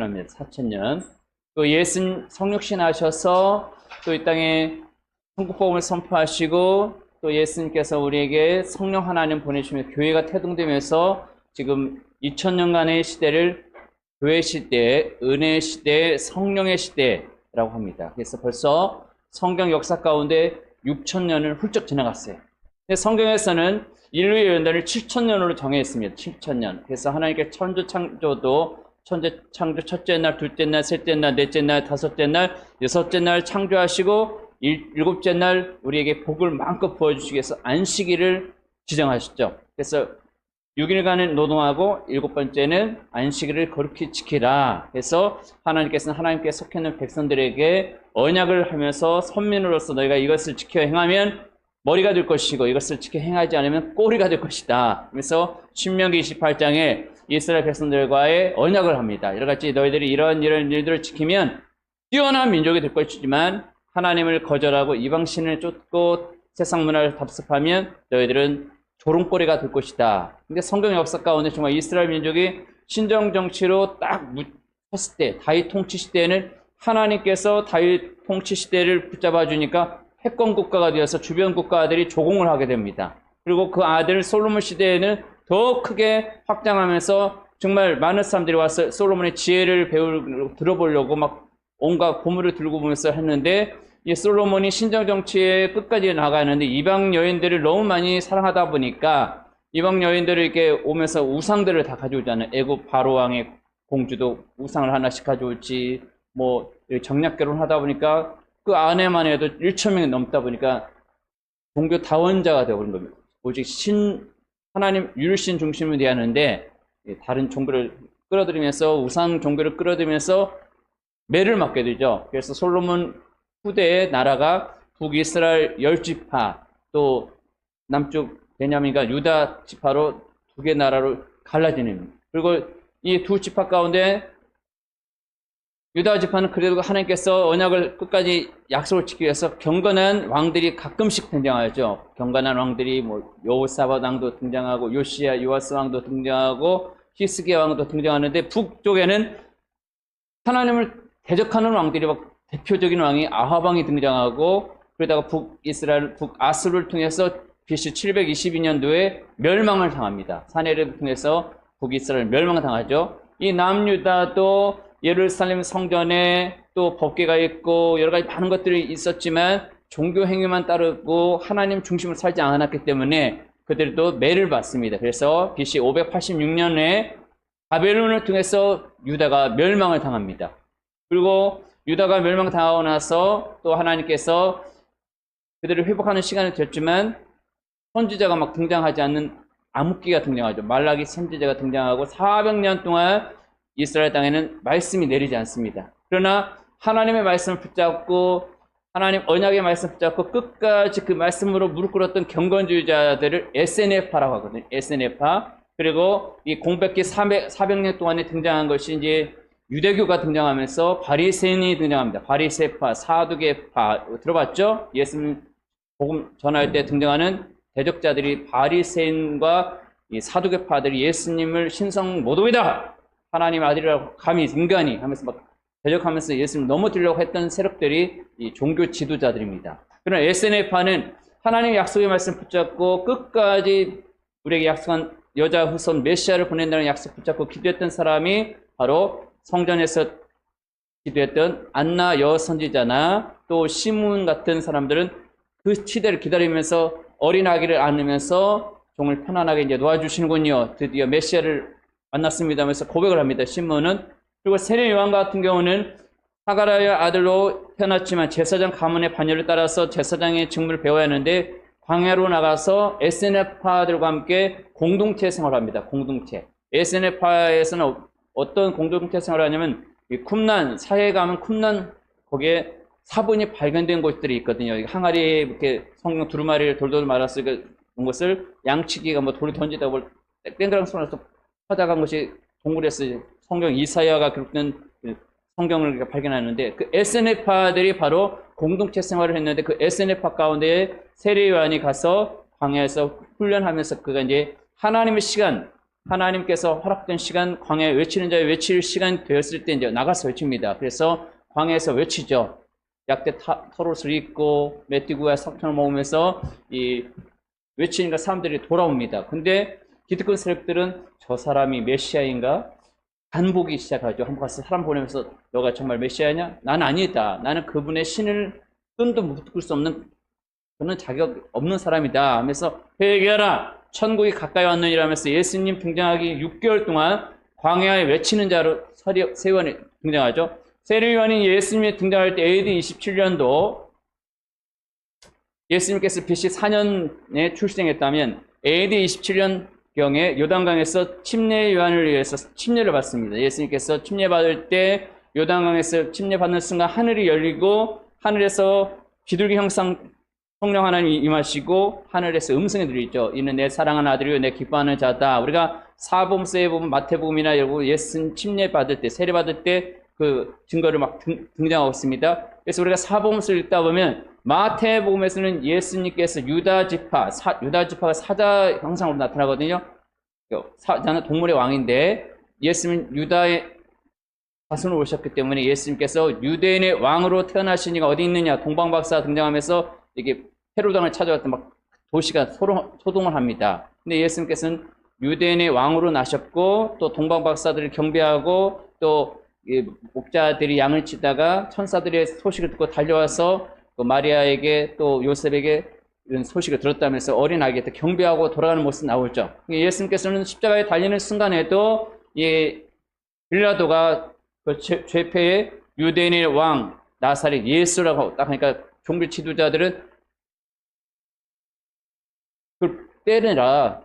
합니다. 4000년. 또 예수님 성육신 하셔서 또 이 땅에 천국복음을 선포하시고 또 예수님께서 우리에게 성령 하나님 보내주시며 교회가 태동되면서 지금 2000년간의 시대를 교회 시대, 은혜 시대, 성령의 시대라고 합니다. 그래서 벌써 성경 역사 가운데 6000년을 훌쩍 지나갔어요. 근데 성경에서는 인류의 연단을 7000년으로 정했습니다. 7000년. 그래서 하나님께 천주 창조도 천재 창조 첫째 날, 둘째 날, 셋째 날, 넷째 날, 다섯째 날, 여섯째 날 창조하시고 일곱째 날 우리에게 복을 마음껏 부어주시기 위해서 안식일을 지정하셨죠. 그래서 6일간은 노동하고 일곱 번째는 안식일을 거룩히 지키라. 그래서 하나님께서는 하나님께 속해 있는 백성들에게 언약을 하면서 선민으로서 너희가 이것을 지켜 행하면 머리가 될 것이고 이것을 지켜 행하지 않으면 꼬리가 될 것이다. 그래서 신명기 28장에 이스라엘 백성들과의 언약을 합니다. 여러 가지 너희들이 이런 일들을 지키면 뛰어난 민족이 될 것이지만 하나님을 거절하고 이방신을 쫓고 세상 문화를 답습하면 너희들은 조롱꼬리가 될 것이다. 근데 성경 역사 가운데 정말 이스라엘 민족이 신정 정치로 딱 섰을 때 다윗 통치 시대에는 하나님께서 다윗 통치 시대를 붙잡아 주니까 패권 국가가 되어서 주변 국가들이 조공을 하게 됩니다. 그리고 그 아들 솔로몬 시대에는 더 크게 확장하면서 정말 많은 사람들이 와서 솔로몬의 지혜를 들어보려고 막 온갖 보물을 들고 보면서 했는데 이 솔로몬이 신정 정치에 끝까지 나가는데 이방 여인들을 너무 많이 사랑하다 보니까 이방 여인들을 이렇게 오면서 우상들을 다 가져오잖아요. 애굽 바로 왕의 공주도 우상을 하나씩 가져올지 뭐 정략 결혼하다 보니까 그 아내만 해도 1,000명이 넘다 보니까 종교 다원자가 되어버린 겁니다. 오직 하나님 율신 중심을 대하는데 다른 종교를 끌어들이면서 우상 종교를 끌어들이면서 매를 맞게 되죠. 그래서 솔로몬 후대의 나라가 북이스라엘 10지파 또 남쪽 베냐민과 유다 지파로 두 개 나라로 갈라지는. 그리고 이 두 지파 가운데 유다 지파는 그래도 하나님께서 언약을 끝까지 약속을 지키기 위해서 경건한 왕들이 가끔씩 등장하죠. 경건한 왕들이 뭐 여호사밧 왕도 등장하고 요시야 요아스 왕도 등장하고 히스기야 왕도 등장하는데 북쪽에는 하나님을 대적하는 왕들이 막 대표적인 왕이 아합 왕이 등장하고 그러다가 북이스라엘 북아수르를 통해서 BC 722년도에 멸망을 당합니다. 사내를 통해서 북이스라엘 멸망을 당하죠. 이 남유다도 예루살렘 성전에 또 법궤가 있고 여러 가지 많은 것들이 있었지만 종교 행위만 따르고 하나님 중심으로 살지 않았기 때문에 그들도 매를 받습니다. 그래서 BC 586년에 바벨론을 통해서 유다가 멸망을 당합니다. 그리고 유다가 멸망당하고 나서 또 하나님께서 그들을 회복하는 시간이 됐지만 선지자가 막 등장하지 않는 암흑기가 등장하죠. 말라기 선지자가 등장하고 400년 동안 이스라엘 땅에는 말씀이 내리지 않습니다. 그러나 하나님의 말씀을 붙잡고 하나님 언약의 말씀을 붙잡고 끝까지 그 말씀으로 무릎 꿇었던 경건주의자들을 SNF파라고 하거든요. SNF파. 그리고 이 공백기 400년 동안에 등장한 것이 이제 유대교가 등장하면서 바리새인이 등장합니다. 바리새파, 사두개파 들어봤죠? 예수님 복음 전할 때 등장하는 대적자들이 바리새인과 이 사두개파들이 예수님을 신성 모독이다! 하나님 아들이라고 감히 인간이 하면서 막 대적하면서 예수님을 넘어뜨리려고 했던 세력들이 이 종교 지도자들입니다. 그러나 SNF파는 하나님의 약속의 말씀 붙잡고 끝까지 우리에게 약속한 여자 후손 메시아를 보낸다는 약속 붙잡고 기도했던 사람이 바로 성전에서 기도했던 안나 여선지자나 또 시므온 같은 사람들은 그 시대를 기다리면서 어린 아기를 안으면서 종을 편안하게 이제 놓아주시는군요. 드디어 메시아를 만났습니다 하면서 고백을 합니다. 시므온은. 그리고 세례 요한 같은 경우는 하가랴의 아들로 태어났지만 제사장 가문의 반열을 따라서 제사장의 직무를 배워야 하는데 광야로 나가서 SNF파들과 함께 공동체 생활합니다. 공동체. SNF파에서는 어떤 공동체 생활을 하냐면 쿰란, 사해에 가면 쿰란 거기에 사본이 발견된 곳들이 있거든요. 항아리에 이렇게 성경 두루마리를 돌돌 말아서 온 것을 양치기가 뭐 돌을 던지다 보면 땡그랑 손에서 찾아간 것이 동굴에서 성경 이사야가 기록된 성경을 발견하는데 그 SNF파들이 바로 공동체 생활을 했는데 그 SNF파 가운데 세례 요한이 가서 광야에서 훈련하면서 그가 이제 하나님의 시간 하나님께서 허락된 시간, 광야에 외치는 자의 외칠 시간 되었을 때 이제 나가서 외칩니다. 그래서 광야에서 외치죠. 약대 털옷을 입고 메뚜기와 석탄을 먹으면서 이 외치니까 사람들이 돌아옵니다. 근데 기득권 세력들은 저 사람이 메시아인가? 간보기 시작하죠. 한번 가서 사람 보내면서 너가 정말 메시아냐? 나는 아니다. 나는 그분의 신을 끈도 묶을 수 없는 그는 자격 없는 사람이다 하면서 회개하라. 천국이 가까이 왔느니라 하면서 예수님 등장하기 6개월 동안 광야에 외치는 자로 세요한이 등장하죠. 세례요한이 예수님이 등장할 때 AD 27년도 예수님께서 BC 4년에 출생했다면 AD 27년경에 요단강에서 침례 요한을 위해서 침례를 받습니다. 예수님께서 침례 받을 때 요단강에서 침례 받는 순간 하늘이 열리고 하늘에서 비둘기 형상 성령 하나님이 임하시고 하늘에서 음성이 들리죠. 이는 내 사랑하는 아들이요 내 기뻐하는 자다. 우리가 사복음서에 보면 마태복음이나 예수님 침례 받을 때 세례 받을 때 그 증거를 막 등장하고 있습니다. 그래서 우리가 사복음서를 읽다 보면 마태복음에서는 예수님께서 유다 지파가 사자 형상으로 나타나거든요. 사자는 동물의 왕인데 예수님은 유다의 자손으로 오셨기 때문에 예수님께서 유대인의 왕으로 태어나신 이가 어디 있느냐 동방박사 등장하면서 이게 헤로당을 찾아왔던 막 도시가 소동을 합니다. 근데 예수님께서는 유대인의 왕으로 나셨고 또 동방박사들을 경배하고 또 목자들이 양을 치다가 천사들의 소식을 듣고 달려와서 그 마리아에게 또 요셉에게 이런 소식을 들었다면서 어린 아기한테 경배하고 돌아가는 모습이 나오죠. 예수님께서는 십자가에 달리는 순간에도 빌라도가 그 죄패의 유대인의 왕 나사렛 예수라고 딱 하니까 종교 지도자들은 그걸 때려라.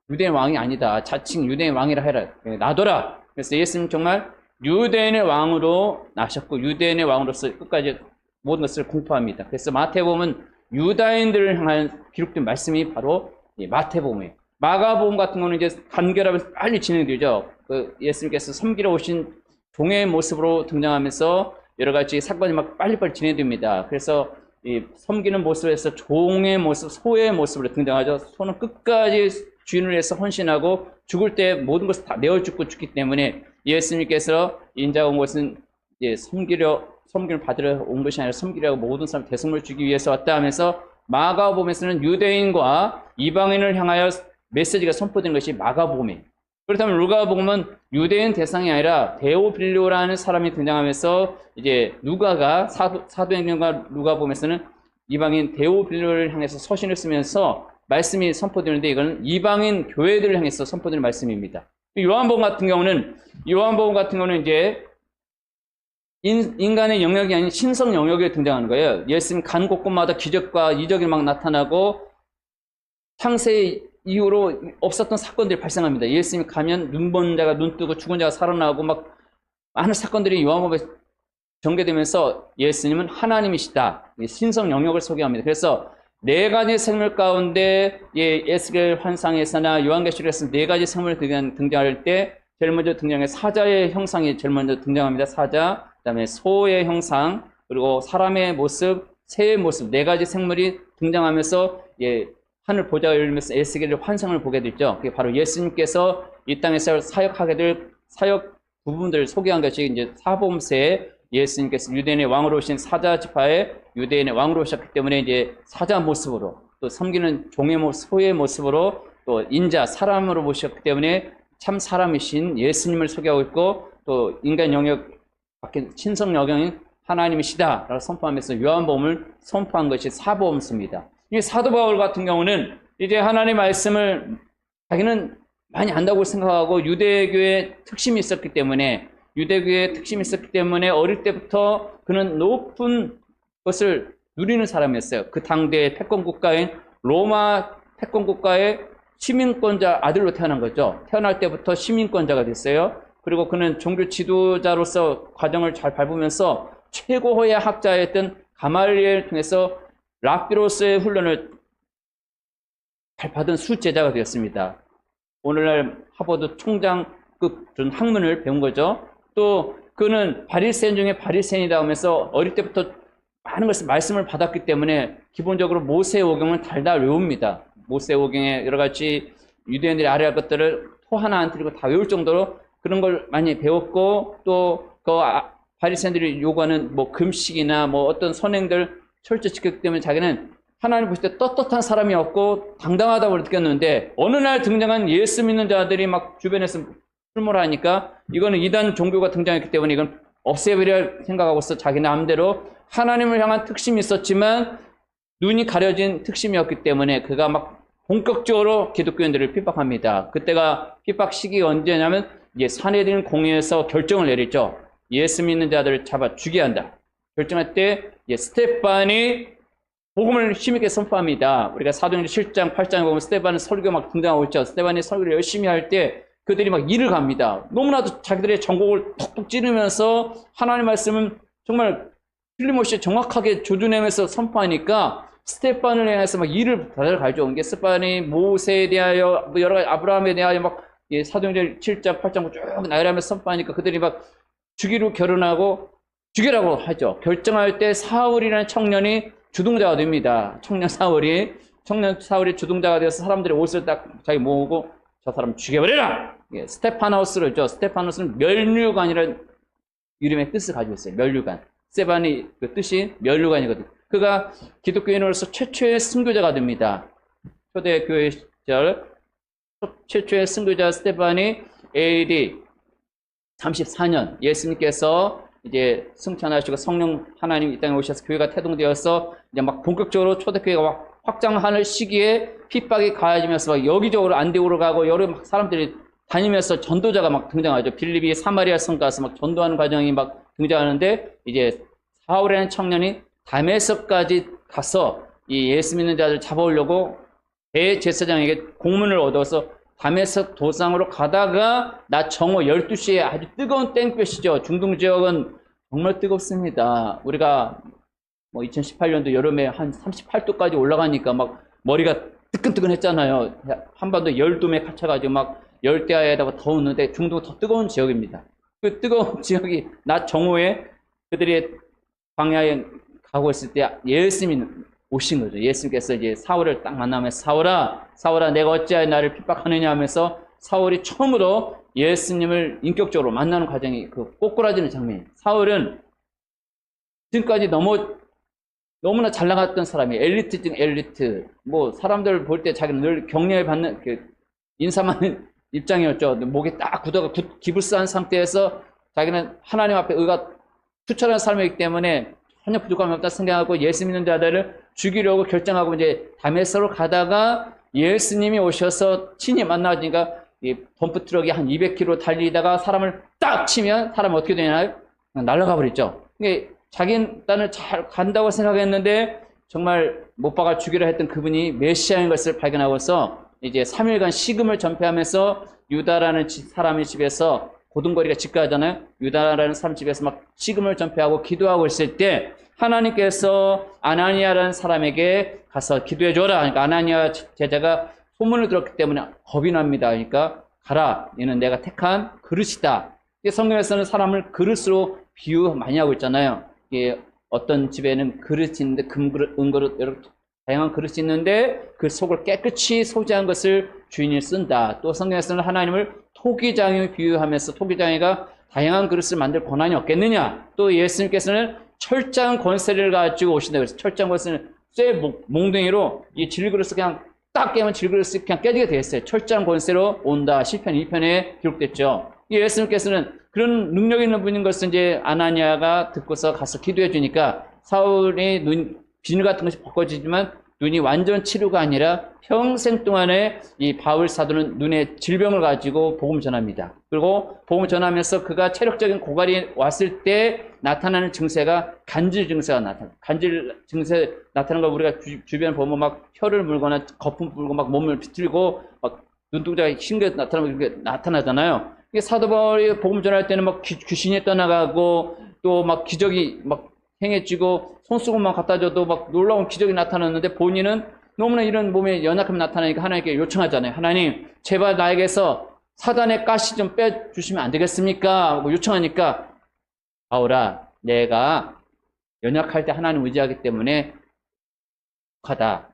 유대인 왕이 아니다. 자칭 유대인 왕이라 해라. 놔둬라. 그래서 예수님 정말 유대인의 왕으로 나셨고 유대인의 왕으로서 끝까지 모든 것을 공포합니다. 그래서 마태복음은 유다인들을 향한 기록된 말씀이 바로 마태복음이에요. 마가복음 같은 거는 이제 간결하면서 빨리 진행되죠. 그 예수님께서 섬기러 오신 종의 모습으로 등장하면서 여러 가지 사건이 막 빨리빨리 진행됩니다. 그래서 이 섬기는 모습에서 종의 모습, 소의 모습으로 등장하죠. 소는 끝까지 주인을 위해서 헌신하고 죽을 때 모든 것을 다 내어 죽고 죽기 때문에 예수님께서 인자가 온 것은 이제 섬기를 받으러 온 것이 아니라 섬기려고 모든 사람 대성물을 주기 위해서 왔다 하면서 마가복음에서는 유대인과 이방인을 향하여 메시지가 선포된 것이 마가복음이에요. 그렇다면 루가복음은 유대인 대상이 아니라 데오빌료라는 사람이 등장하면서 이제 누가가 사도행전과 루가복음에서는 이방인 데오빌료를 향해서 서신을 쓰면서 말씀이 선포되는데 이거는 이방인 교회들을 향해서 선포되는 말씀입니다. 요한복음 같은 경우는 이제 인간의 영역이 아닌 신성 영역에 등장하는 거예요. 예수님 간 곳곳마다 기적과 이적이 막 나타나고 창세 이후로 없었던 사건들이 발생합니다. 예수님이 가면 눈 본 자가 눈 뜨고 죽은 자가 살아나고 막 많은 사건들이 요한복음에 전개되면서 예수님은 하나님이시다. 신성 영역을 소개합니다. 그래서 네 가지 생물 가운데 에스겔 환상에서나 요한계시록에서 네 가지 생물이 등장할 때 제일 먼저 등장해 사자의 형상이 제일 먼저 등장합니다. 사자, 그다음에 소의 형상, 그리고 사람의 모습, 새의 모습 네 가지 생물이 등장하면서 하늘 보좌가 열리면서 에스겔의 환상을 보게 됐죠. 그게 바로 예수님께서 이 땅에서 사역하게 될 사역 부분들을 소개한 것이 이제 사복음서에 예수님께서 유대인의 왕으로 오신 사자 지파의 유대인의 왕으로 오셨기 때문에 이제 사자 모습으로 또 섬기는 종의 모습, 소의 모습으로 또 인자 사람으로 모셨기 때문에 참 사람이신 예수님을 소개하고 있고 또 인간 영역 밖에 신성 영역인 하나님이시다라고 선포하면서 요한복음을 선포한 것이 사복음서입니다. 이 사도 바울 같은 경우는 이제 하나님의 말씀을 자기는 많이 안다고 생각하고 유대교의 특심이 있었기 때문에 어릴 때부터 그는 높은 것을 누리는 사람이었어요. 그 당대의 패권 국가인 로마 패권 국가의 시민권자 아들로 태어난 거죠. 태어날 때부터 시민권자가 됐어요. 그리고 그는 종교 지도자로서 과정을 잘 밟으면서 최고의 학자였던 가말리엘을 통해서 랍비로스의 훈련을 잘 받은 수제자가 되었습니다. 오늘날 하버드 총장급 학문을 배운 거죠. 또 그는 바리새인 중에 바리새인이다 하면서 어릴 때부터 많은 것을 말씀을 받았기 때문에 기본적으로 모세오경을 달달 외웁니다. 모세오경의 여러 가지 유대인들이 알아야 할 것들을 코 하나 안 틀리고 다 외울 정도로 그런 걸 많이 배웠고, 또 그 바리새인들이 요구하는 뭐 금식이나 뭐 어떤 선행들 철저히 지켰기 때문에 자기는 하나님 보실 때 떳떳한 사람이었고 당당하다고 느꼈는데, 어느 날 등장한 예수 믿는 자들이 막 주변에서 출몰하니까 이거는 이단 종교가 등장했기 때문에 이건 없애버려 생각하고서 자기 마음대로 하나님을 향한 특심이 있었지만 눈이 가려진 특심이었기 때문에 그가 막 본격적으로 기독교인들을 핍박합니다. 그때가 핍박 시기가 언제냐면 이제 산헤드린 공회에서 결정을 내리죠. 예수 믿는 자들을 잡아 죽여야 한다. 결정할 때 이제 스테반이 복음을 힘있게 선포합니다. 우리가 사도행전 7장, 8장에 보면 스테반은 설교 막 등장하고 있죠. 스테반이 설교를 열심히 할 때 그들이 막 일을 갑니다. 너무나도 자기들의 전곡을 톡톡 찌르면서 하나님의 말씀은 정말 틀림없이 정확하게 조준하면서 선포하니까 스테반을 향해서 막 일을 다들 가죠. 이게 스테반이 모세에 대하여, 뭐 여러 가지 아브라함에 대하여 막 사도행전 7장, 8장 쭉 나열하면서 선포하니까 그들이 막 죽이로 결혼하고 죽이라고 하죠. 결정할 때 사울이라는 청년이 주동자가 됩니다. 청년 사울이 주동자가 되어서 사람들이 옷을 딱 자기 모으고 저 사람 죽여버려라! 예, 스테파노스로 했죠. 스테파노스는 멸류관이라는 이름의 뜻을 가지고 있어요. 멸류관. 스테반이 그 뜻이 멸류관이거든요. 그가 기독교인으로서 최초의 순교자가 됩니다. 초대교회 시절 최초의 순교자 스테반이 AD 34년 예수님께서 이제 승천하시고 성령 하나님 이 땅에 오셔서 교회가 태동되어서 이제 막 본격적으로 초대교회가 막 확장하는 시기에 핍박이 가해지면서 막 여기저기로 안디오로 가고 여러 막 사람들이 다니면서 전도자가 막 등장하죠. 빌립이 사마리아 성 가서 막 전도하는 과정이 막 등장하는데, 이제 사울이라는 청년이 다메섹까지 가서 이 예수 믿는 자들 잡아오려고 대제사장에게 공문을 얻어서 다메섹 도상으로 가다가 낮 정오 12시에 아주 뜨거운 땡볕이죠. 중동 지역은 정말 뜨겁습니다. 우리가 뭐 2018년도 여름에 한 38도까지 올라가니까 막 머리가 뜨끈뜨끈했잖아요. 한반도 열돔에 갇혀가지고 막 열대야에다가 더웠는데 중동은 더 뜨거운 지역입니다. 그 뜨거운 지역이 낮 정오에 그들이 광야에 가고 있을 때 예수님이 오신 거죠. 예수님께서 이제 사울을 딱 만나면서 사울아 내가 어찌하여 나를 핍박하느냐 하면서 사울이 처음으로 예수님을 인격적으로 만나는 과정이 그 꼬꾸라지는 장면이에요. 사울은 지금까지 너무나 잘 나갔던 사람이에요. 엘리트 중 엘리트. 뭐 사람들 볼 때 자기는 늘 격려를 받는 인사받는 입장이었죠. 목에 딱 굳어가 기불스한 상태에서 자기는 하나님 앞에 의가 투철한 사람이기 때문에 전혀 부족함이 없다 생각하고 예수 믿는 자들을 죽이려고 결정하고 이제 다메섹으로 가다가 예수님이 오셔서 친히 만나니까 이 덤프 트럭이 한 200km 달리다가 사람을 딱 치면 사람이 어떻게 되나요? 그냥 날아가 버렸죠. 자기는 나는 잘 간다고 생각했는데 정말 못 박아 죽이려 했던 그분이 메시아인 것을 발견하고서 이제 3일간 식음을 전폐하면서 유다라는 사람의 집에서 고등거리가 집가하잖아요. 유다라는 사람 집에서 막 식음을 전폐하고 기도하고 있을 때 하나님께서 아나니아라는 사람에게 가서 기도해 줘라. 그러니까 아나니아 제자가 소문을 들었기 때문에 겁이 납니다. 그러니까 가라. 얘는 내가 택한 그릇이다. 성경에서는 사람을 그릇으로 비유 많이 하고 있잖아요. 이게 어떤 집에는 그릇이 있는데 금그릇, 은그릇 여러 다양한 그릇이 있는데 그 속을 깨끗이 소지한 것을 주인이 쓴다. 또 성경에서는 하나님을 토기장에 비유하면서 토기장이가 다양한 그릇을 만들 권한이 없겠느냐. 또 예수님께서는 철저한 권세를 가지고 오신다. 그래서 철저한 권세는 쇠 몽둥이로 이 질그릇을 그냥 딱 깨면 질그릇이 그냥 깨지게 되어 있어요. 철저한 권세로 온다. 시편 2편에 기록됐죠. 예수님께서는 그런 능력 있는 분인 것을 이제 아나니아가 듣고서 가서 기도해 주니까 사울의 비늘 같은 것이 벗겨지지만 눈이 완전 치료가 아니라 평생 동안에 이 바울 사도는 눈에 질병을 가지고 복음을 전합니다. 그리고 복음을 전하면서 그가 체력적인 고갈이 왔을 때 나타나는 증세가 간질 증세가 나타나요. 간질 증세 나타나는 걸 우리가 주변 보면 막 혀를 물거나 거품 불고 막 몸을 비틀고 막 눈동자가 흰게 나타나고 그게 나타나잖아요. 이게 사도 바울이 복음 전할 때는 막 귀신이 떠나가고 또 막 기적이 막 행해지고 손수건만 갖다 줘도 막 놀라운 기적이 나타났는데 본인은 너무나 이런 몸에 연약함이 나타나니까 하나님께 요청하잖아요. 하나님 제발 나에게서 사단의 가시 좀 빼주시면 안 되겠습니까? 하고 요청하니까 바울아 내가 연약할 때 하나님 의지하기 때문에 하다.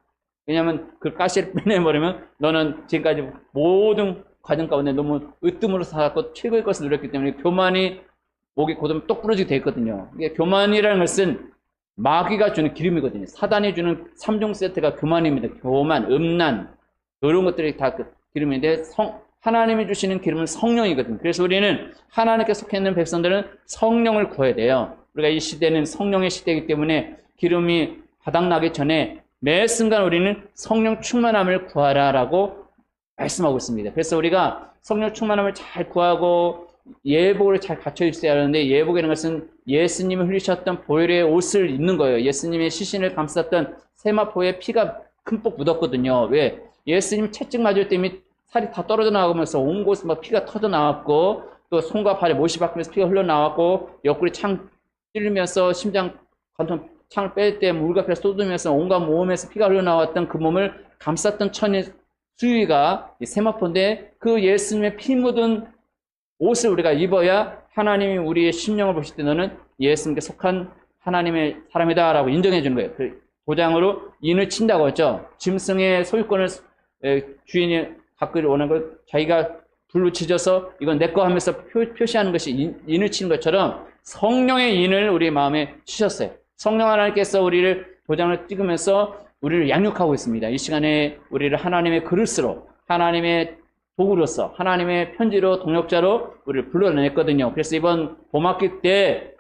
왜냐하면 그 가시를 빼내버리면 너는 지금까지 모든 과정 가운데 너무 으뜸으로 살았고 최고의 것을 누렸기 때문에 교만이 목이 곧으면 똑 부러지게 되어 있거든요. 이게 교만이라는 것은 마귀가 주는 기름이거든요. 사단이 주는 3종 세트가 교만입니다. 교만, 음란, 이런 것들이 다 그 기름인데 하나님이 주시는 기름은 성령이거든요. 그래서 우리는 하나님께 속해 있는 백성들은 성령을 구해야 돼요. 우리가 이 시대는 성령의 시대이기 때문에 기름이 바닥나기 전에 매 순간 우리는 성령 충만함을 구하라라고 말씀하고 있습니다. 그래서 우리가 성령 충만함을 잘 구하고 예복을 잘 갖춰 있어야 하는데, 예복이라는 것은 예수님이 흘리셨던 보혈의 옷을 입는 거예요. 예수님의 시신을 감쌌던 세마포에 피가 흠뻑 묻었거든요. 왜? 예수님 채찍 맞을 때 이미 살이 다 떨어져 나가면서 온 곳에 막 피가 터져 나왔고, 또 손과 발에 못이 박히면서 피가 흘러나왔고, 옆구리 창 찔리면서 심장 관통 창을 뺄 때 물과 피가 쏟으면서 온갖 몸에서 피가 흘러나왔던 그 몸을 감쌌던 천의 수위가 이 세마포인데, 그 예수님의 피 묻은 옷을 우리가 입어야 하나님이 우리의 심령을 보실 때 너는 예수님께 속한 하나님의 사람이다 라고 인정해 주는 거예요. 그 도장으로 인을 친다고 했죠. 짐승의 소유권을 주인이 갖기 원하는 걸 자기가 불로 지져서 이건 내 거 하면서 표시하는 것이 인을 치는 것처럼 성령의 인을 우리 마음에 치셨어요. 성령 하나님께서 우리를 도장을 찍으면서 우리를 양육하고 있습니다. 이 시간에 우리를 하나님의 그릇으로, 하나님의 도구로서, 하나님의 편지로, 동역자로 우리를 불러냈거든요. 그래서 이번 봄학기 때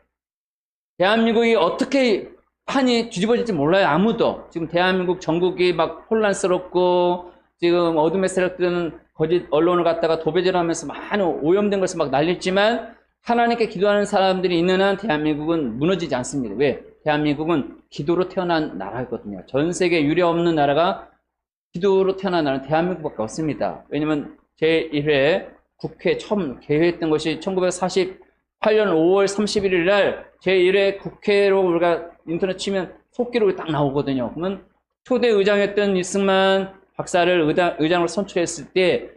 대한민국이 어떻게 판이 뒤집어질지 몰라요. 아무도. 지금 대한민국 전국이 막 혼란스럽고, 지금 어둠의 세력들은 거짓 언론을 갖다가 도배질하면서 많은 오염된 것을 막 날렸지만, 하나님께 기도하는 사람들이 있는 한 대한민국은 무너지지 않습니다. 왜? 대한민국은 기도로 태어난 나라거든요. 전 세계 유례 없는 나라가 기도로 태어난 나라는 대한민국밖에 없습니다. 왜냐면 제1회 국회 처음 개회했던 것이 1948년 5월 31일 날 제1회 국회로 우리가 인터넷 치면 속기록이 딱 나오거든요. 그러면 초대 의장이었던 이승만 박사를 의장으로 선출했을 때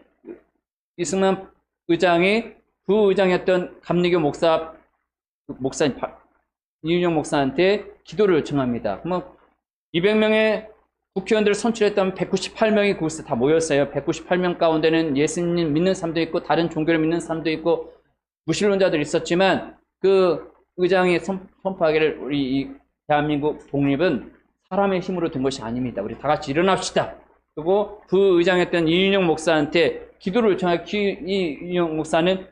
이승만 의장이 부의장이었던 감리교 목사인 이윤영 목사한테 기도를 요청합니다. 그러면 200명의 국회의원들을 선출했다면 198명이 그곳에 다 모였어요. 198명 가운데는 예수님 믿는 사람도 있고 다른 종교를 믿는 사람도 있고 무신론자들이 있었지만, 그 의장이 선포하기를 우리 이 대한민국 독립은 사람의 힘으로 된 것이 아닙니다. 우리 다 같이 일어납시다. 그리고 부의장이었던 이윤영 목사한테 기도를 요청하고, 이윤영 목사는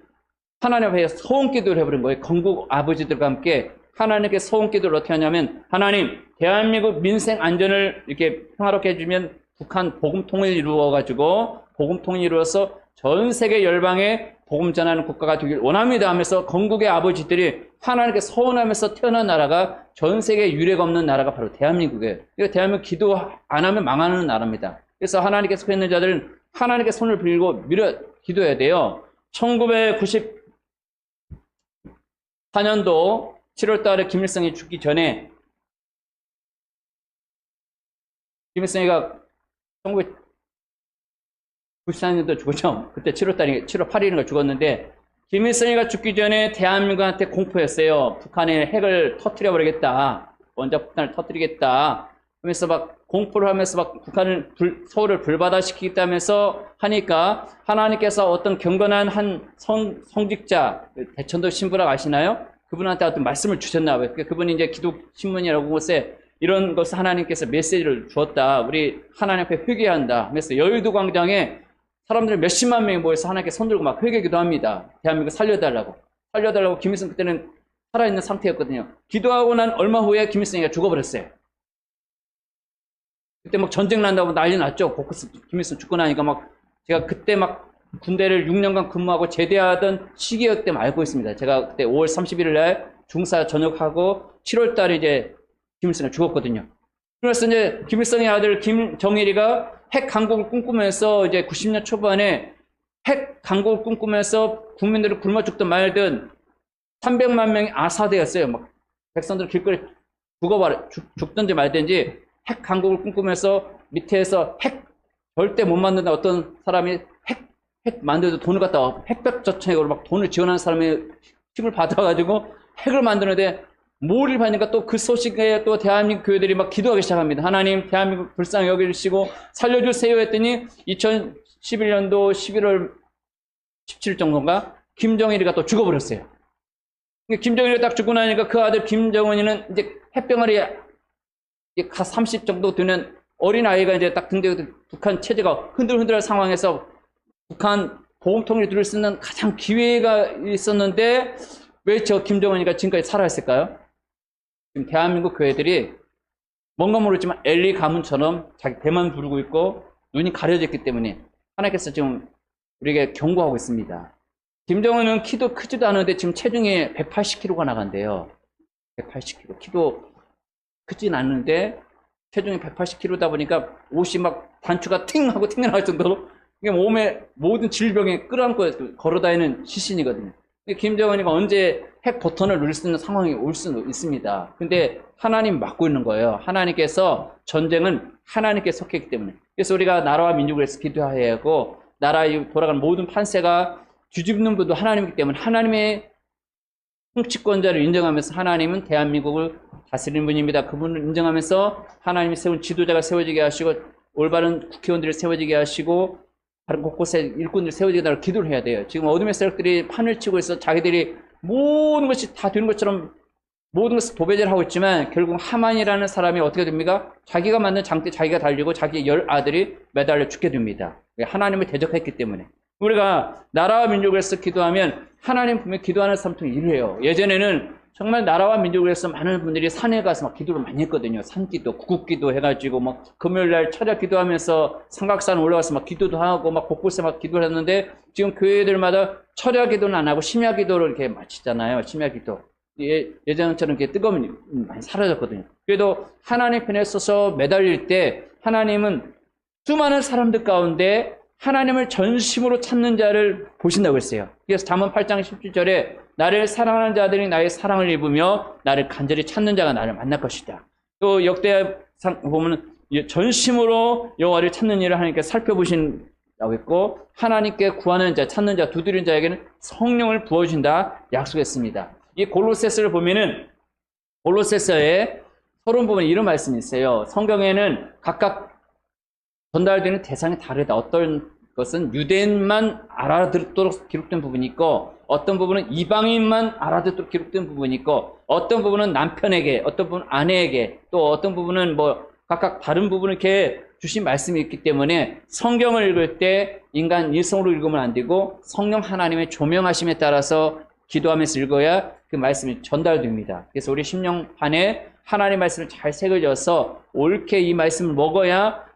하나님 앞에 소원 기도를 해버린 거예요. 건국 아버지들과 함께 하나님께 소원 기도를 어떻게 하냐면, 하나님, 대한민국 민생 안전을 이렇게 평화롭게 해주면 북한 복음통을 이루어가지고 복음통을 이루어서 전 세계 열방에 복음 전하는 국가가 되길 원합니다 하면서 건국의 아버지들이 하나님께 소원하면서 태어난 나라가 전 세계에 유례가 없는 나라가 바로 대한민국이에요. 그러니까 대한민국 기도 안 하면 망하는 나라입니다. 그래서 하나님께 속해 있는 자들은 하나님께 손을 빌고 기도해야 돼요. 1994년도 7월 달에 김일성이 죽기 전에, 김일성이가 1994년도 죽었죠. 그때 7월 8일인가 죽었는데, 김일성이가 죽기 전에 대한민국한테 공포했어요. 북한의 핵을 터뜨려 버리겠다. 원자 폭탄을 터뜨리겠다. 하면서 막 공포를 하면서 막 북한을 서울을 불바다시키겠다면서 하니까, 하나님께서 어떤 경건한 한 성직자, 대천도 신부라고 아시나요? 그분한테 어떤 말씀을 주셨나 봐요. 그분이 이제 기독신문이라고 곳에 이런 것을 하나님께서 메시지를 주었다. 우리 하나님 앞에 회개한다. 그래서 여의도 광장에 사람들이 몇십만 명이 모여서 하나님께 손들고 막 회개기도 합니다. 대한민국 살려달라고. 김일성 그때는 살아있는 상태였거든요. 기도하고 난 얼마 후에 김일성이가 죽어버렸어요. 그때 막 전쟁 난다고 난리 났죠. 김일성 죽고 나니까 막, 제가 그때 막 군대를 6년간 근무하고 제대하던 시기였기 때문에 알고 있습니다. 제가 그때 5월 31일 날 중사 전역하고 7월 달에 이제 김일성이 죽었거든요. 그래서 이제 김일성의 아들 김정일이가 핵 강국을 꿈꾸면서 이제 90년 초반에 핵 강국을 꿈꾸면서 국민들을 굶어 죽든 말든 300만 명이 아사되었어요. 막 백성들 길거리 죽든지 말든지 핵 강국을 꿈꾸면서 밑에서 핵 절대 못 만든다. 어떤 사람이 핵 만들어도 돈을 갖다가 핵벽저축으로 막 돈을 지원하는 사람의 힘을 받아가지고 핵을 만드는데 몰입 하니까 또 그 소식에 또 대한민국 교회들이 막 기도하기 시작합니다. 하나님, 대한민국 불쌍히 여기시고 살려주세요 했더니 2011년도 11월 17 정도인가 김정일이가 또 죽어버렸어요. 김정일이 딱 죽고 나니까 그 아들 김정은이는 이제 햇병아리 30 정도 되는 어린 아이가 이제 딱 등장해서 북한 체제가 흔들흔들한 상황에서 북한 보험통일을 쓰는 가장 기회가 있었는데 왜 저 김정은이가 지금까지 살아있을까요? 지금 대한민국 교회들이 뭔가 모르지만 엘리 가문처럼 자기 배만 부르고 있고 눈이 가려졌기 때문에 하나님께서 지금 우리에게 경고하고 있습니다. 김정은은 키도 크지도 않은데 지금 체중이 180kg가 나간대요. 180kg. 키도 크진 않는데 체중이 180kg다 보니까 옷이 막 단추가 팅 하고 튕겨나갈 정도로 이게 몸에 모든 질병에 끌어안고 걸어다니는 시신이거든요. 김정은이가 언제 핵 버튼을 누릴 수 있는 상황이 올 수 있습니다. 근데 하나님 막고 있는 거예요. 하나님께서 전쟁은 하나님께 속했기 때문에. 그래서 우리가 나라와 민족을 위해서 기도해야 하고 나라에 돌아가는 모든 판세가 뒤집는 분도 하나님이기 때문에 하나님의 통치권자를 인정하면서 하나님은 대한민국을 다스리는 분입니다. 그분을 인정하면서 하나님이 세운 지도자가 세워지게 하시고 올바른 국회의원들을 세워지게 하시고 다른 곳곳에 일꾼들이 세워지게 달라고 기도를 해야 돼요. 지금 어둠의 세력들이 판을 치고 있어 자기들이 모든 것이 다 되는 것처럼 모든 것을 도배제를 하고 있지만 결국 하만이라는 사람이 어떻게 됩니까? 자기가 만든 장대 자기가 달리고 자기 10아들이 매달려 죽게 됩니다. 하나님을 대적했기 때문에. 우리가 나라와 민족을 위해서 기도하면 하나님 분명히 기도하는 사람들이 일해요. 예전에는 정말 나라와 민족을 위해서 많은 분들이 산에 가서 막 기도를 많이 했거든요. 산기도, 구국기도 해가지고 막 금요일날 철야 기도하면서 삼각산 올라가서 막 기도도 하고 막 곳곳에 막 기도를 했는데 지금 교회들마다 철야 기도는 안 하고 심야 기도를 이렇게 마치잖아요. 심야 기도. 예전처럼 이렇게 뜨거움이 많이 사라졌거든요. 그래도 하나님 편에 서서 매달릴 때 하나님은 수많은 사람들 가운데 하나님을 전심으로 찾는 자를 보신다고 했어요. 그래서 잠언 8장 17절에 나를 사랑하는 자들이 나의 사랑을 입으며 나를 간절히 찾는 자가 나를 만날 것이다. 또 역대상 보면 전심으로 여호와를 찾는 일을 하나님께 살펴보신다고 했고 하나님께 구하는 자, 찾는 자, 두드리는 자에게는 성령을 부어주신다 약속했습니다. 이 골로새서를 보면은 골로새서에 서론 부분에 이런 말씀이 있어요. 성경에는 각각 전달되는 대상이 다르다. 어떤 것은 유대인만 알아듣도록 기록된 부분이 있고 어떤 부분은 이방인만 알아듣도록 기록된 부분이 있고 어떤 부분은 남편에게 어떤 부분은 아내에게 또 어떤 부분은 뭐 각각 다른 부분을 이렇게 주신 말씀이 있기 때문에 성경을 읽을 때 인간 일성으로 읽으면 안 되고 성령 하나님의 조명하심에 따라서 기도하면서 읽어야 그 말씀이 전달됩니다. 그래서 우리 심령판에 하나님의 말씀을 잘 새겨져서 옳게 이 말씀을 먹어야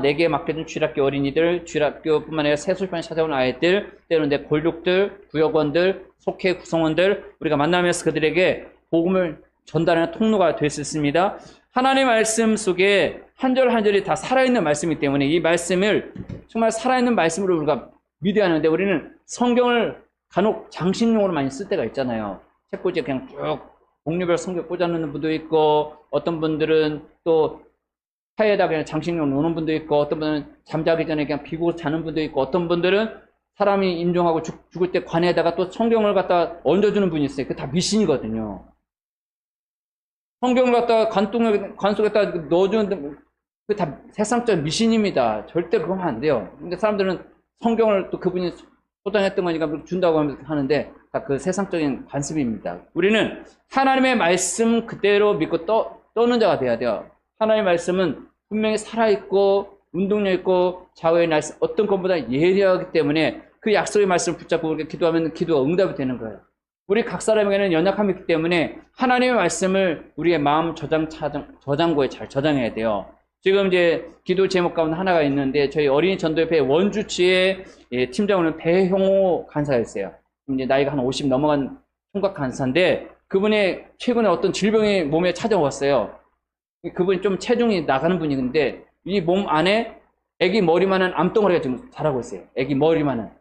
내게 맡겨준 주일학교 어린이들, 주일학교뿐만 아니라 새술판에 찾아온 아이들, 때로는 내 골육들, 구역원들, 속회 구성원들 우리가 만나면서 그들에게 복음을 전달하는 통로가 될 수 있습니다. 하나님의 말씀 속에 한 절 한 절이 다 살아있는 말씀이기 때문에 이 말씀을 정말 살아있는 말씀으로 우리가 믿어야 하는데 우리는 성경을 간혹 장식용으로 많이 쓸 때가 있잖아요. 책꽂이에 그냥 쭉 종류별 성경 꽂아놓는 분도 있고 어떤 분들은 또 차에다 그냥 장식용 놓는 분도 있고 어떤 분은 잠자기 전에 그냥 비고 자는 분도 있고 어떤 분들은 사람이 임종하고 죽을 때 관에다가 또 성경을 갖다 얹어주는 분이 있어요. 그게 다 미신이거든요. 성경을 갖다가 관 속에다 넣어주는데 그게 다 세상적 미신입니다. 절대 그러면 안 돼요. 근데 사람들은 성경을 또 그분이 소장했던 거니까 준다고 하는데 다 그 세상적인 관습입니다. 우리는 하나님의 말씀 그대로 믿고 떠는 자가 돼야 돼요. 하나님의 말씀은 분명히 살아있고 운동력 있고 좌우의 날씨 어떤 것보다 예리하기 때문에 그 약속의 말씀을 붙잡고 그렇게 기도하면 기도가 응답이 되는 거예요. 우리 각 사람에게는 연약함이 있기 때문에 하나님의 말씀을 우리의 마음 저장고에 잘 저장해야 돼요. 지금 이제 기도 제목 가운데 하나가 있는데 저희 어린이 전도협회 원주치의 팀장으로는 배형호 간사였어요. 이제 나이가 한 50 넘어간 총각 간사인데 그분이 최근에 어떤 질병이 몸에 찾아왔어요. 그분이 좀 체중이 나가는 분인데 이 몸 안에 애기 머리만한 암덩어리가 지금 자라고 있어요. 애기 머리만한.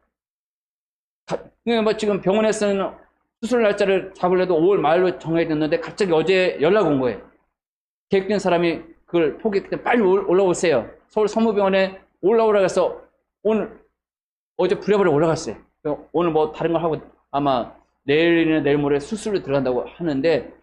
뭐 지금 병원에서는 수술 날짜를 잡으려도 5월 말로 정해졌는데 갑자기 어제 연락 온 거예요. 계획된 사람이 그걸 포기했기 때문에 빨리 올라오세요. 서울 성모병원에 올라오라고 해서 어제 부랴부랴 올라갔어요. 오늘 뭐 다른 걸 하고 아마 내일이나 내일 모레 수술을 들어간다고 하는데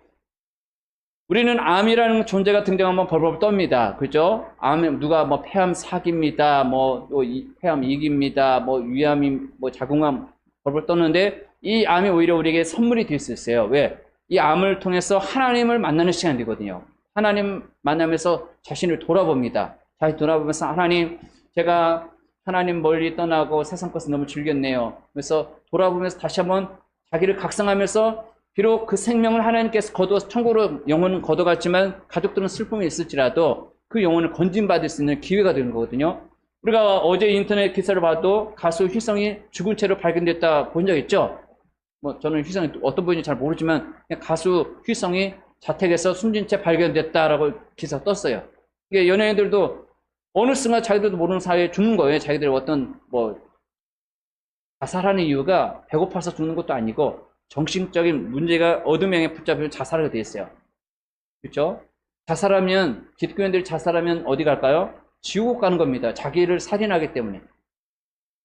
우리는 암이라는 존재가 등장하면 벌벌 떱니다. 그죠? 암, 누가 뭐 폐암 사기입니다. 뭐 또 폐암 2기입니다. 뭐 위암이, 뭐 자궁암 벌벌 떴는데 이 암이 오히려 우리에게 선물이 될 수 있어요. 왜? 이 암을 통해서 하나님을 만나는 시간이 되거든요. 하나님 만나면서 자신을 돌아봅니다. 자신 돌아보면서 하나님, 제가 하나님 멀리 떠나고 세상 것을 너무 즐겼네요. 그래서 돌아보면서 다시 한번 자기를 각성하면서 비록 그 생명을 하나님께서 거두어서 천국으로 영혼은 거둬갔지만 가족들은 슬픔이 있을지라도 그 영혼을 건진받을 수 있는 기회가 되는 거거든요. 우리가 어제 인터넷 기사를 봐도 가수 휘성이 죽은 채로 발견됐다 본 적 있죠? 뭐 저는 휘성이 어떤 분인지 잘 모르지만 그냥 가수 휘성이 자택에서 숨진 채 발견됐다라고 기사 떴어요. 이게 연예인들도 어느 순간 자기들도 모르는 사이에 죽는 거예요. 자기들 어떤 뭐 자살하는 이유가 배고파서 죽는 것도 아니고 정신적인 문제가 어둠형에 붙잡히면 자살하게 돼 있어요. 그렇죠? 자살하면 기독교인들이 자살하면 어디 갈까요? 지옥 가는 겁니다. 자기를 살인하기 때문에.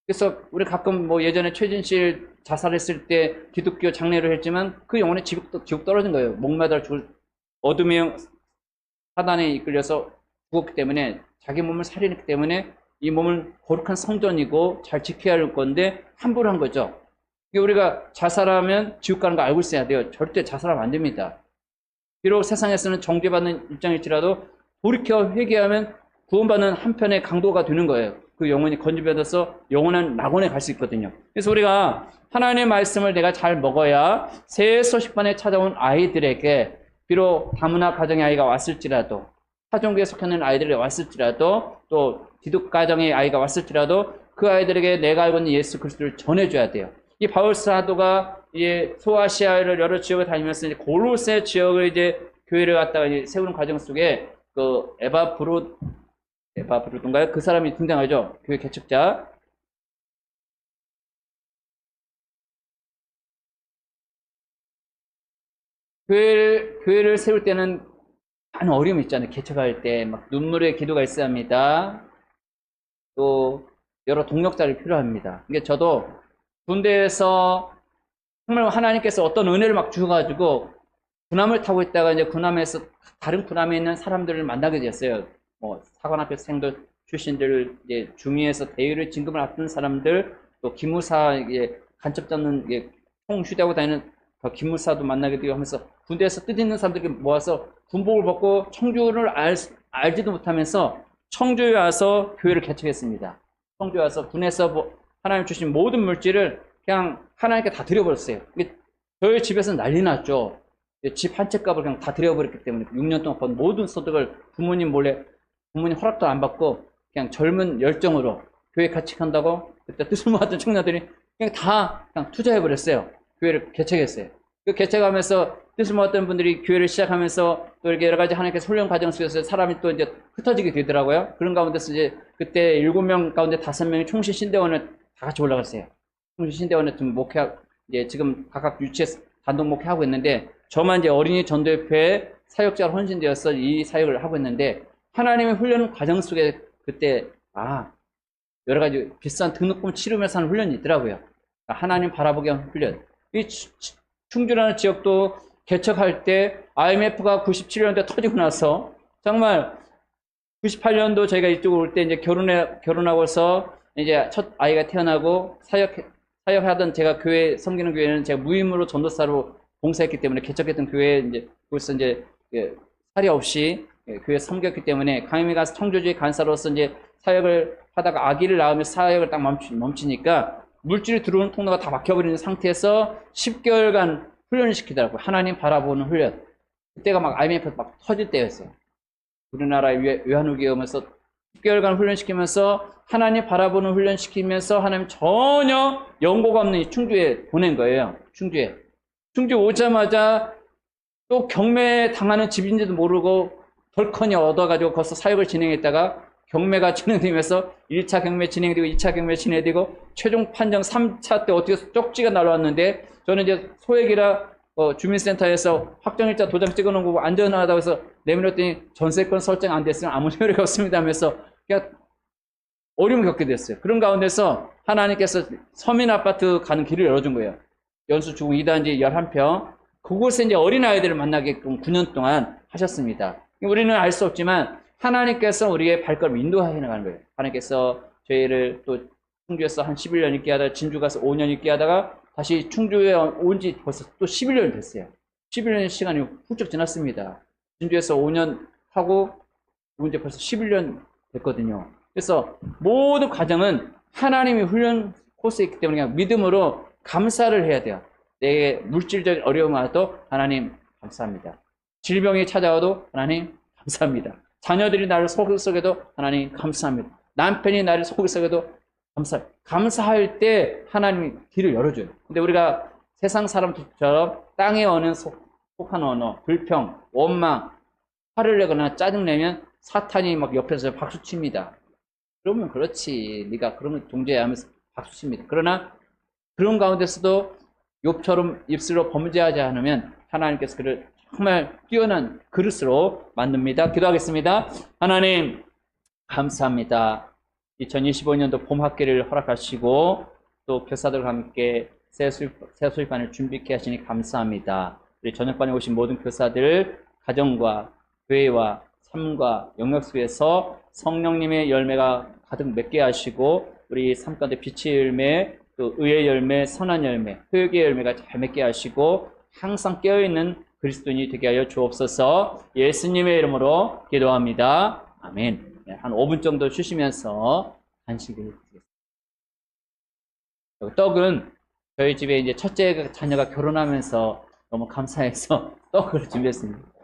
그래서 우리 가끔 뭐 예전에 최진실 자살했을 때 기독교 장례를 했지만 그 영혼이 지옥 떨어진 거예요. 목마다 죽을 어둠의 영 사단에 이끌려서 죽었기 때문에 자기 몸을 살인했기 때문에 이 몸은 거룩한 성전이고 잘 지켜야 할 건데 함부로 한 거죠. 우리가 자살하면 지옥 가는 거 알고 있어야 돼요. 절대 자살하면 안 됩니다. 비록 세상에서는 정죄받는 입장일지라도 돌이켜 회개하면 구원받는 한편의 강도가 되는 거예요. 그 영혼이 건져받아서 영원한 낙원에 갈 수 있거든요. 그래서 우리가 하나님의 말씀을 내가 잘 먹어야 새 소식반에 찾아온 아이들에게 비록 다문화 가정의 아이가 왔을지라도 사종교에 속하는 아이들이 왔을지라도 또 기독 가정의 아이가 왔을지라도 그 아이들에게 내가 알고 있는 예수 그리스도를 전해줘야 돼요. 이 바울 사도가 이제 소아시아를 여러 지역을 다니면서 이제 골로새 지역을 이제 교회를 갖다가 이제 세우는 과정 속에 그 에바브로든가요? 그 사람이 등장하죠. 교회 개척자. 교회를 세울 때는 많은 어려움이 있잖아요. 개척할 때 막 눈물의 기도가 있어야 합니다. 또 여러 동력자를 필요합니다. 이게 저도 군대에서 정말 하나님께서 어떤 은혜를 막 주셔가지고 군함을 타고 있다가 이제 군함에서 다른 군함에 있는 사람들을 만나게 됐어요. 뭐 사관학교 생들 출신들, 이제 중위에서 대위를 진급을 앞둔 사람들, 또 기무사 간첩 잡는 총 휴대하고 다니는 기무사도 만나게 되고 하면서 군대에서 뜻있는 사람들이 모아서 군복을 벗고 청주를 알지도 못하면서 청주에 와서 교회를 개척했습니다. 청주에 와서 군에서 하나님 주신 모든 물질을 그냥 하나님께 다 드려버렸어요. 저희 집에서 난리 났죠. 집 한 채 값을 그냥 다 드려버렸기 때문에 6년 동안 번 모든 소득을 부모님 몰래, 부모님 허락도 안 받고 그냥 젊은 열정으로 교회 개척한다고 그때 뜻을 모았던 청년들이 그냥 투자해버렸어요. 교회를 개척했어요. 그 개척하면서 뜻을 모았던 분들이 교회를 시작하면서 또 이렇게 여러 가지 하나님께서 훈련 과정 속에서 사람이 또 이제 흩어지게 되더라고요. 그런 가운데서 이제 그때 7명 가운데 5명이 총시 신대원을 다 같이 올라갔어요. 총시 신대원에 좀 목회하고, 이제 지금 각각 유치해서 단독 목회하고 있는데, 저만 이제 어린이 전도협회 사역자로 헌신되어서 이 사역을 하고 있는데, 하나님의 훈련 과정 속에 그때, 여러 가지 비싼 등록금 치르면서 하는 훈련이 있더라고요. 하나님 바라보게 하는 훈련. 이 충주라는 지역도 개척할 때 IMF가 97년도에 터지고 나서 정말 98년도 저희가 이쪽으로 올 때 이제 결혼하고서 이제 첫 아이가 태어나고 사역하던 제가 교회 섬기는 교회는 제가 무임으로 전도사로 봉사했기 때문에 개척했던 교회에 이제 거기서 이제 살이 없이 교회 섬겼기 때문에 강림에 가서 청주주의 간사로서 이제 사역을 하다가 아기를 낳으면서 사역을 딱 멈추니까 물질이 들어오는 통로가 다 막혀버리는 상태에서 10개월간 훈련을 시키더라고요. 하나님 바라보는 훈련. 그때가 막 IMF 막 터질 때였어요. 우리나라에 외환위기 오면서 10개월간 훈련시키면서 하나님 바라보는 훈련시키면서 하나님 전혀 연고가 없는 이 충주에 보낸 거예요. 충주에. 충주 오자마자 또 경매 당하는 집인지도 모르고 덜커니 얻어가지고 거기서 사역을 진행했다가 경매가 진행되면서 1차 경매 진행되고 2차 경매 진행되고 최종 판정 3차 때 어떻게 쪽지가 날아왔는데 저는 이제 소액이라 주민센터에서 확정일자 도장 찍어놓은 거고 안전하다고 해서 내밀었더니 전세권 설정 안 됐으면 아무 효력이 없습니다 하면서 그냥 어려움을 겪게 됐어요. 그런 가운데서 하나님께서 서민아파트 가는 길을 열어준 거예요. 연수주공 2단지 11평. 그곳에 이제 어린아이들을 만나게끔 9년 동안 하셨습니다. 우리는 알 수 없지만 하나님께서 우리의 발걸음 인도해 나가는 거예요. 하나님께서 저희를 또 충주에서 한 11년 있게 하다가 진주 가서 5년 있게 하다가 다시 충주에 온 지 벌써 또 11년이 됐어요. 11년 시간이 훌쩍 지났습니다. 진주에서 5년 하고 이제 벌써 11년 됐거든요. 그래서 모든 과정은 하나님이 훈련 코스에 있기 때문에 그냥 믿음으로 감사를 해야 돼요. 내 물질적인 어려움이 와도 하나님 감사합니다. 질병이 찾아와도 하나님 감사합니다. 자녀들이 나를 속여도 하나님 감사합니다. 남편이 나를 속여도 감사합니다. 감사할 때 하나님이 길을 열어줘요. 근데 우리가 세상 사람들처럼 땅에 오는 속한 언어, 불평, 원망, 화를 내거나 짜증내면 사탄이 막 옆에서 박수칩니다. 그러면 그렇지. 네가 그러면 동조해야 하면서 박수칩니다. 그러나 그런 가운데서도 욥처럼 입술로 범죄하지 않으면 하나님께서 그를 정말 뛰어난 그릇으로 만듭니다. 기도하겠습니다. 하나님 감사합니다. 2025년도 봄 학기를 허락하시고 또 교사들과 함께 새 수업반을 준비케 하시니 감사합니다. 우리 저녁반에 오신 모든 교사들 가정과 교회와 삶과 영역 속에서 성령님의 열매가 가득 맺게 하시고 우리 삶 가운데 빛의 열매, 또 의의 열매, 선한 열매, 회개의 열매가 잘 맺게 하시고 항상 깨어있는 그리스도인이 되게 하여 주옵소서. 예수님의 이름으로 기도합니다. 아멘. 한 5분 정도 쉬시면서 간식을 드리겠습니다. 떡은 저희 집에 이제 첫째 자녀가 결혼하면서 너무 감사해서 떡을 준비했습니다.